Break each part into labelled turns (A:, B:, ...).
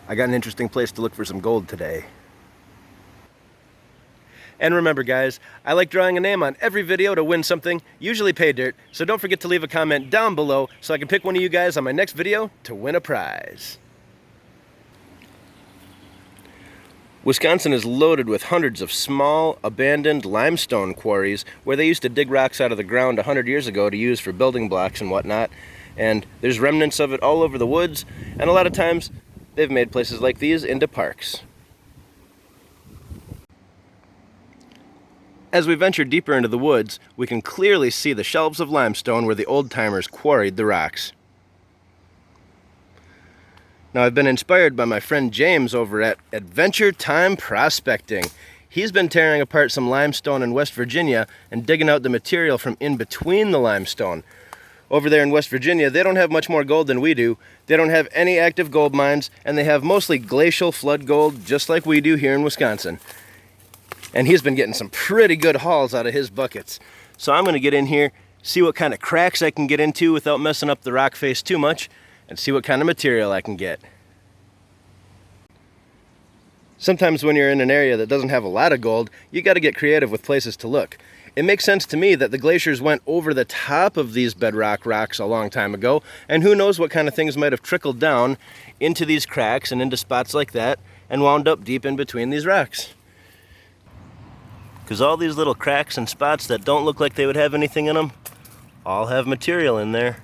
A: I got an interesting place to look for some gold today. And remember guys, I like drawing a name on every video to win something, usually pay dirt, so don't forget to leave a comment down below so I can pick one of you guys on my next video to win a prize. Wisconsin is loaded with hundreds of small, abandoned limestone quarries where they used to dig rocks out of the ground 100 years ago to use for building blocks and whatnot. And there's remnants of it all over the woods, and a lot of times they've made places like these into parks. As we venture deeper into the woods, we can clearly see the shelves of limestone where the old-timers quarried the rocks. Now, I've been inspired by my friend James over at Adventure Time Prospecting. He's been tearing apart some limestone in West Virginia and digging out the material from in between the limestone. Over there in West Virginia, they don't have much more gold than we do. They don't have any active gold mines, and they have mostly glacial flood gold, just like we do here in Wisconsin. And he's been getting some pretty good hauls out of his buckets. So I'm going to get in here, see what kind of cracks I can get into without messing up the rock face too much, and see what kind of material I can get. Sometimes when you're in an area that doesn't have a lot of gold, you got to get creative with places to look. It makes sense to me that the glaciers went over the top of these bedrock rocks a long time ago, and who knows what kind of things might have trickled down into these cracks and into spots like that and wound up deep in between these rocks. Because all these little cracks and spots that don't look like they would have anything in them all have material in there.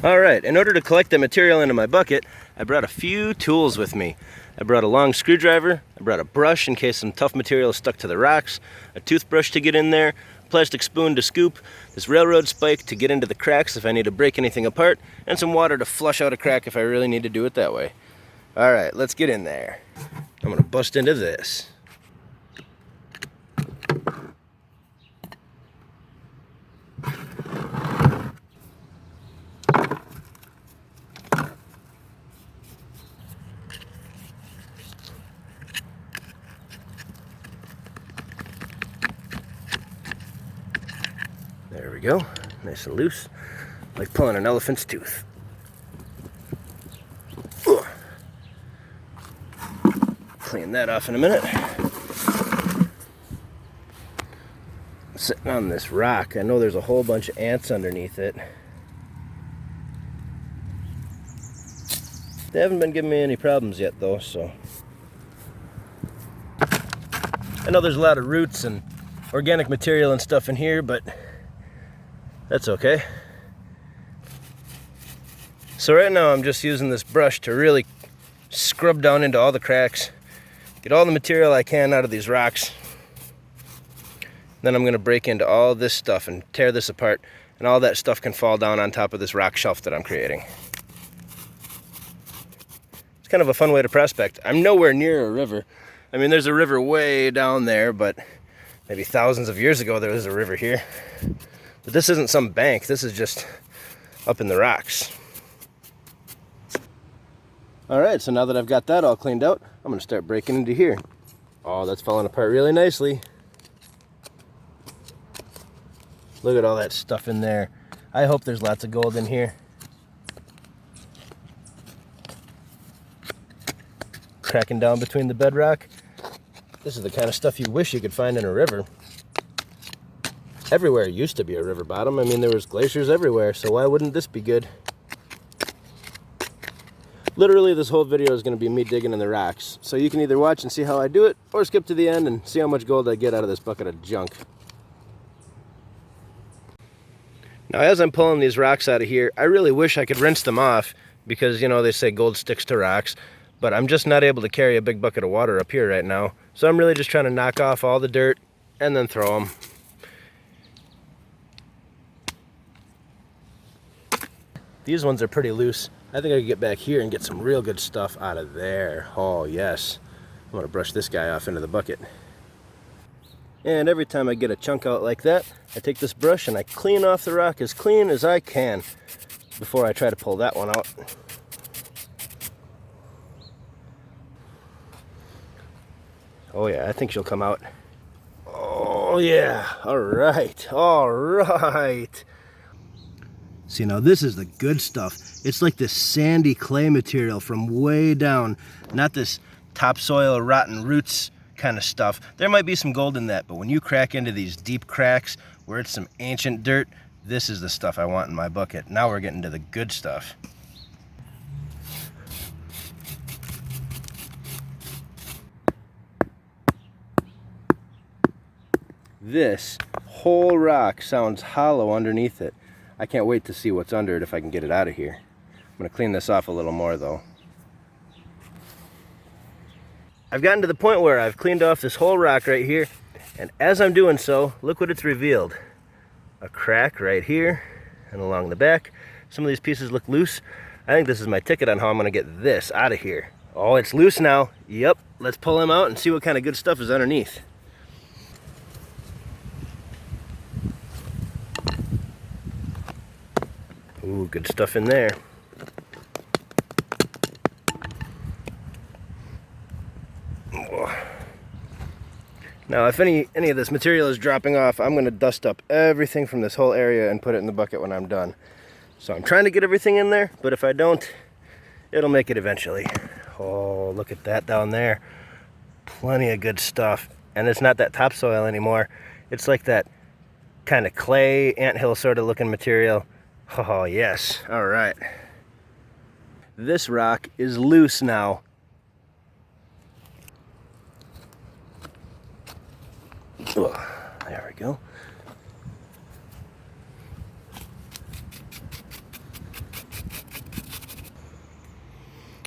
A: Alright, in order to collect the material into my bucket, I brought a few tools with me. I brought a long screwdriver, I brought a brush in case some tough material is stuck to the rocks, a toothbrush to get in there, a plastic spoon to scoop, this railroad spike to get into the cracks if I need to break anything apart, and some water to flush out a crack if I really need to do it that way. Alright, let's get in there. I'm going to bust into this. There we go, nice and loose, like pulling an elephant's tooth. Clean that off in a minute. I'm sitting on this rock. I know there's a whole bunch of ants underneath it. They haven't been giving me any problems yet though, so. I know there's a lot of roots and organic material and stuff in here, but that's okay. So right now I'm just using this brush to really scrub down into all the cracks, get all the material I can out of these rocks. Then I'm going to break into all this stuff and tear this apart, and all that stuff can fall down on top of this rock shelf that I'm creating. It's kind of a fun way to prospect. I'm nowhere near a river. I mean, there's a river way down there, but maybe thousands of years ago there was a river here. But this isn't some bank, this is just up in the rocks. Alright, so now that I've got that all cleaned out, I'm going to start breaking into here. Oh, that's falling apart really nicely. Look at all that stuff in there. I hope there's lots of gold in here. Cracking down between the bedrock. This is the kind of stuff you wish you could find in a river. Everywhere used to be a river bottom. I mean, there was glaciers everywhere, so why wouldn't this be good? Literally, this whole video is going to be me digging in the rocks. So you can either watch and see how I do it, or skip to the end and see how much gold I get out of this bucket of junk. Now, as I'm pulling these rocks out of here, I really wish I could rinse them off because, you know, they say gold sticks to rocks, but I'm just not able to carry a big bucket of water up here right now. So I'm really just trying to knock off all the dirt and then throw them. These ones are pretty loose. I think I could get back here and get some real good stuff out of there. Oh, yes. I'm going to brush this guy off into the bucket. And every time I get a chunk out like that, I take this brush and I clean off the rock as clean as I can before I try to pull that one out. Oh yeah, I think she'll come out. Oh yeah, all right. See, now this is the good stuff. It's like this sandy clay material from way down, not this topsoil, rotten roots kind of stuff. There might be some gold in that, but when you crack into these deep cracks where it's some ancient dirt, this is the stuff I want in my bucket. Now we're getting to the good stuff. This whole rock sounds hollow underneath it. I can't wait to see what's under it if I can get it out of here. I'm going to clean this off a little more though. I've gotten to the point where I've cleaned off this whole rock right here, and as I'm doing so, look what it's revealed. A crack right here and along the back. Some of these pieces look loose. I think this is my ticket on how I'm going to get this out of here. Oh, it's loose now. Yep, let's pull him out and see what kind of good stuff is underneath. Ooh, good stuff in there. Now, if any of this material is dropping off, I'm going to dust up everything from this whole area and put it in the bucket when I'm done. So I'm trying to get everything in there, but if I don't, it'll make it eventually. Oh, look at that down there. Plenty of good stuff. And it's not that topsoil anymore. It's like that kind of clay, anthill sort of looking material. Oh, yes. All right. This rock is loose now. Ugh, there we go.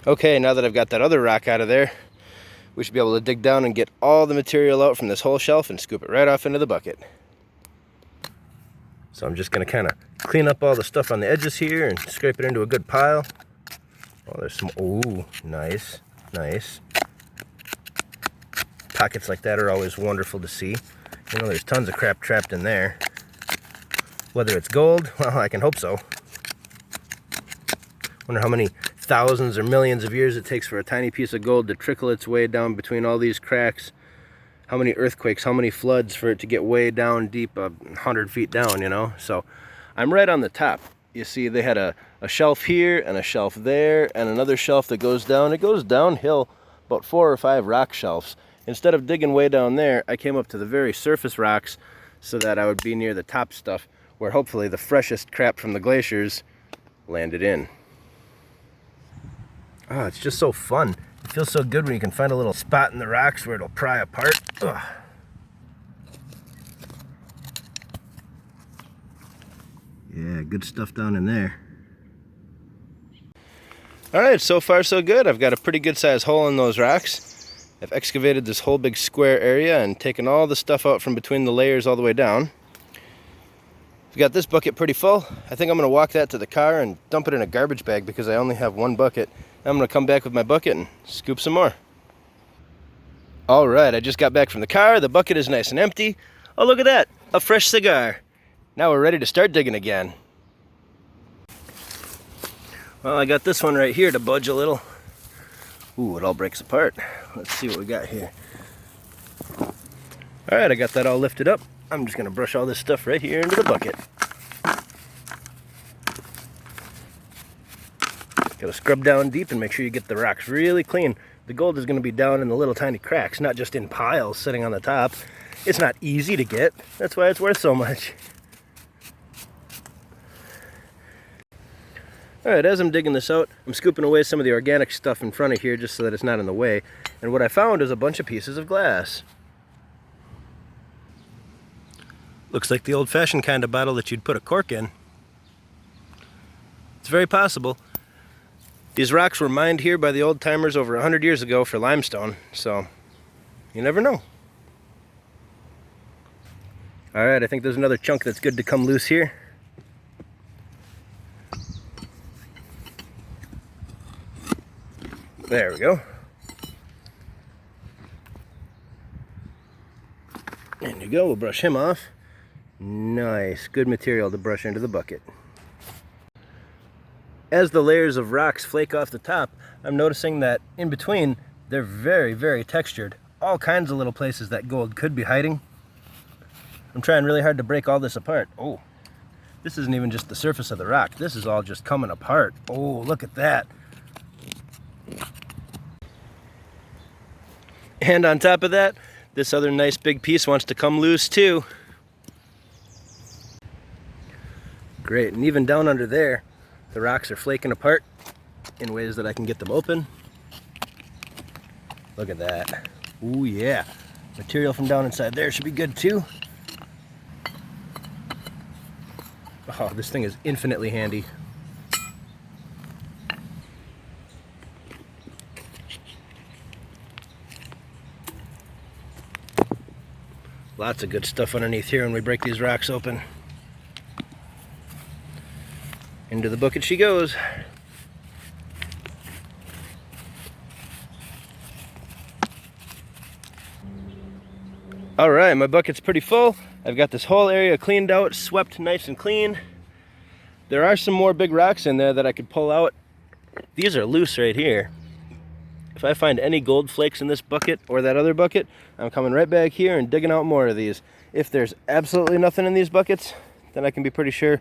A: Okay, now that I've got that other rock out of there, we should be able to dig down and get all the material out from this whole shelf and scoop it right off into the bucket. So I'm just going to kind of clean up all the stuff on the edges here and scrape it into a good pile. Oh, there's some, ooh, nice, nice. Pockets like that are always wonderful to see. You know, there's tons of crap trapped in there. Whether it's gold, well, I can hope so. Wonder how many thousands or millions of years it takes for a tiny piece of gold to trickle its way down between all these cracks. How many earthquakes, how many floods for it to get way down deep, 100 feet down, you know? So I'm right on the top. You see they had a shelf here and a shelf there and another shelf that goes down. It goes downhill about 4 or 5 rock shelves. Instead of digging way down there, I came up to the very surface rocks so that I would be near the top stuff where hopefully the freshest crap from the glaciers landed in. Oh, it's just so fun. It feels so good when you can find a little spot in the rocks where it'll pry apart. Ugh. Yeah, good stuff down in there. Alright, so far so good. I've got a pretty good sized hole in those rocks. I've excavated this whole big square area and taken all the stuff out from between the layers all the way down. I've got this bucket pretty full. I think I'm going to walk that to the car and dump it in a garbage bag because I only have one bucket. I'm going to come back with my bucket and scoop some more. Alright, I just got back from the car. The bucket is nice and empty. Oh, look at that! A fresh cigar. Now we're ready to start digging again. Well, I got this one right here to budge a little. Ooh, it all breaks apart. Let's see what we got here. Alright, I got that all lifted up. I'm just going to brush all this stuff right here into the bucket. Got to scrub down deep and make sure you get the rocks really clean. The gold is going to be down in the little tiny cracks, not just in piles sitting on the top. It's not easy to get. That's why it's worth so much. Alright, as I'm digging this out, I'm scooping away some of the organic stuff in front of here just so that it's not in the way. And what I found is a bunch of pieces of glass. Looks like the old-fashioned kind of bottle that you'd put a cork in. It's very possible. These rocks were mined here by the old-timers over 100 years ago for limestone, so you never know. Alright, I think there's another chunk that's good to come loose here. There we go. There you go, we'll brush him off. Nice, good material to brush into the bucket. As the layers of rocks flake off the top, I'm noticing that in between, they're very, very textured. All kinds of little places that gold could be hiding. I'm trying really hard to break all this apart. Oh, This isn't even just the surface of the rock. This is all just coming apart. Oh, look at that. And on top of that, this other nice big piece wants to come loose too. Great, and even down under there, the rocks are flaking apart in ways that I can get them open. Look at that. Ooh yeah. Material from down inside there should be good too. Oh, this thing is infinitely handy. Lots of good stuff underneath here when we break these rocks open. Into the bucket she goes. All right, my bucket's pretty full. I've got this whole area cleaned out, swept nice and clean. There are some more big rocks in there that I could pull out. These are loose right here. If I find any gold flakes in this bucket or that other bucket, I'm coming right back here and digging out more of these. If there's absolutely nothing in these buckets, then I can be pretty sure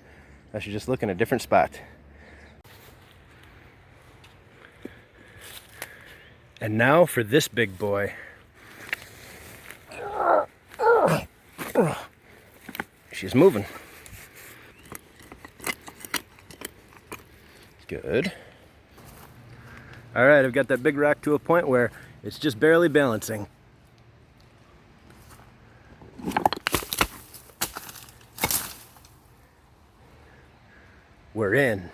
A: I should just look in a different spot. And now for this big boy. She's moving. Good. All right, I've got that big rock to a point where it's just barely balancing. We're in.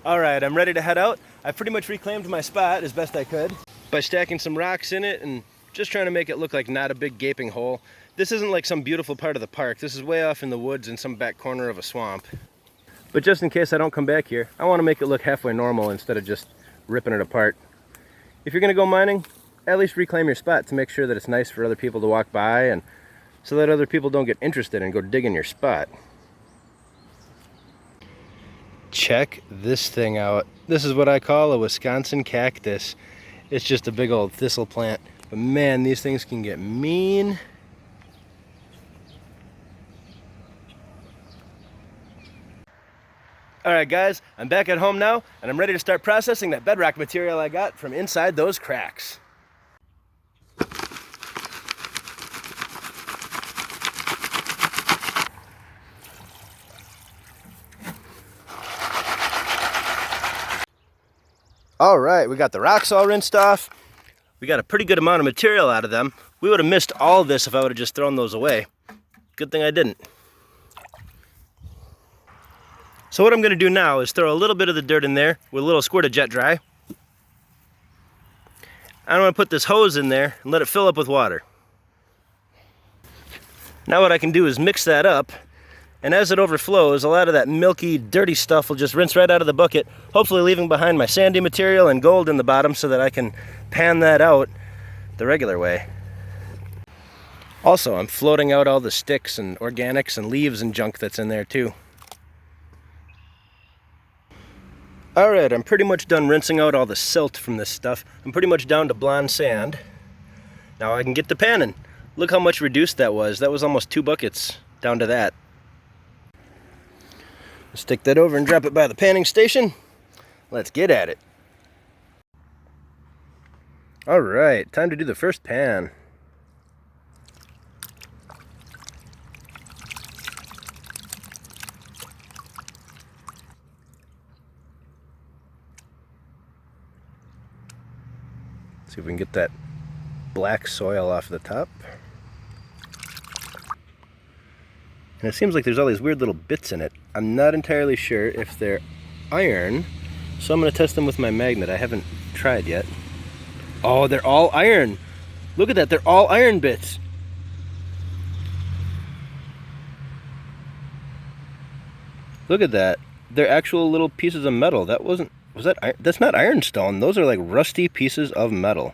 A: All right, I'm ready to head out. I pretty much reclaimed my spot as best I could by stacking some rocks in it and just trying to make it look like not a big gaping hole. This isn't like some beautiful part of the park. This is way off in the woods in some back corner of a swamp. But just in case I don't come back here, I want to make it look halfway normal instead of just ripping it apart. If you're going to go mining, at least reclaim your spot to make sure that it's nice for other people to walk by and so that other people don't get interested and go digging your spot. Check this thing out. This is what I call a Wisconsin cactus. It's just a big old thistle plant. But man, these things can get mean. Alright guys, I'm back at home now, and I'm ready to start processing that bedrock material I got from inside those cracks. Alright, we got the rocks all rinsed off. We got a pretty good amount of material out of them. We would have missed all of this if I would have just thrown those away. Good thing I didn't. So what I'm going to do now is throw a little bit of the dirt in there with a little squirt of jet dry. I'm going to put this hose in there and let it fill up with water. Now what I can do is mix that up, and as it overflows, a lot of that milky, dirty stuff will just rinse right out of the bucket, hopefully leaving behind my sandy material and gold in the bottom so that I can pan that out the regular way. Also, I'm floating out all the sticks and organics and leaves and junk that's in there too. Alright, I'm pretty much done rinsing out all the silt from this stuff. I'm pretty much down to blonde sand. Now I can get to panning. Look how much reduced that was. That was almost 2 buckets down to that. Stick that over and drop it by the panning station. Let's get at it. Alright, time to do the first pan. See if we can get that black soil off the top. And it seems like there's all these weird little bits in it. I'm not entirely sure if they're iron, so I'm going to test them with my magnet. I haven't tried yet. Oh, they're all iron. Look at that, they're all iron bits. Look at that. They're actual little pieces of metal. That's not ironstone. Those are like rusty pieces of metal.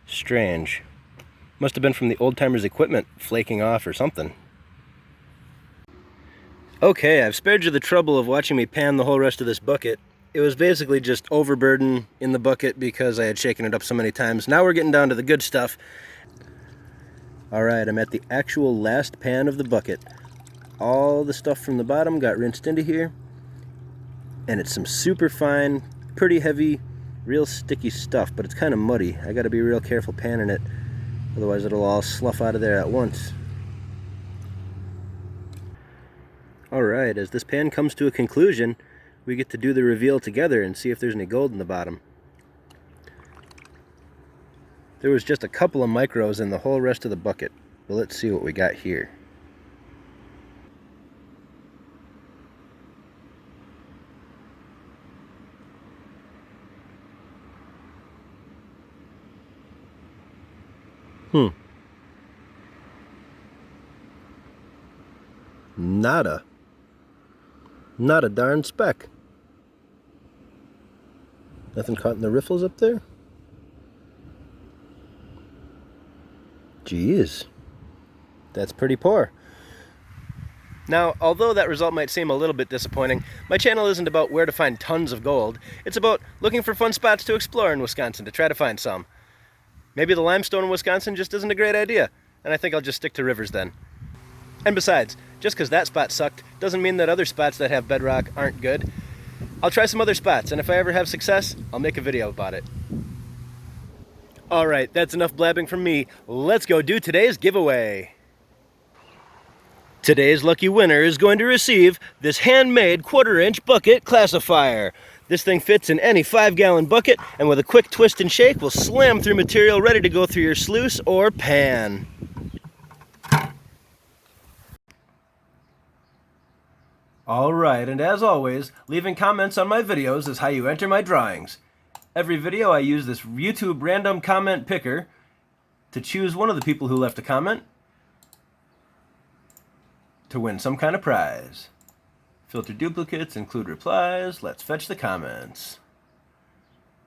A: Strange. Must have been from the old-timers' equipment flaking off or something. Okay, I've spared you the trouble of watching me pan the whole rest of this bucket. It was basically just overburden in the bucket because I had shaken it up so many times. Now we're getting down to the good stuff. Alright, I'm at the actual last pan of the bucket. all the stuff from the bottom got rinsed into here. And it's some super fine, pretty heavy, real sticky stuff, but it's kind of muddy. I gotta be real careful panning it, otherwise it'll all slough out of there at once. Alright, as this pan comes to a conclusion, we get to do the reveal together and see if there's any gold in the bottom. There was just a couple of micros in the whole rest of the bucket, but let's see what we got here. Nada. Not a darn speck. Nothing caught in the riffles up there? Jeez. That's pretty poor. Now, although that result might seem a little bit disappointing, my channel isn't about where to find tons of gold. It's about looking for fun spots to explore in Wisconsin to try to find some. Maybe the limestone in Wisconsin just isn't a great idea, and I think I'll just stick to rivers then. And besides, just because that spot sucked doesn't mean that other spots that have bedrock aren't good. I'll try some other spots, and if I ever have success, I'll make a video about it. Alright, that's enough blabbing from me. Let's go do today's giveaway. Today's lucky winner is going to receive this handmade 1/4-inch bucket classifier. This thing fits in any 5-gallon bucket, and with a quick twist and shake will slam through material ready to go through your sluice or pan. Alright, and as always, leaving comments on my videos is how you enter my drawings. Every video I use this YouTube random comment picker to choose one of the people who left a comment to win some kind of prize. Filter duplicates, include replies, let's fetch the comments.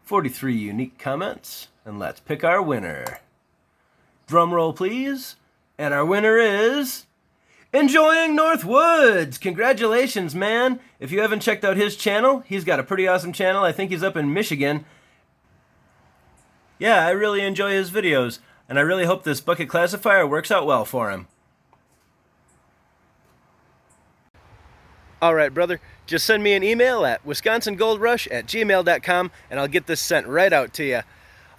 A: 43 unique comments, and let's pick our winner. Drum roll please, and our winner is... Enjoying North Woods! Congratulations, man! If you haven't checked out his channel, he's got a pretty awesome channel. I think he's up in Michigan. Yeah, I really enjoy his videos, and I really hope this bucket classifier works out well for him. Alright, brother, just send me an email at wisconsingoldrush@gmail.com and I'll get this sent right out to you.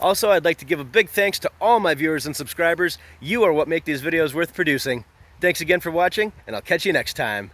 A: Also, I'd like to give a big thanks to all my viewers and subscribers. You are what make these videos worth producing. Thanks again for watching, and I'll catch you next time.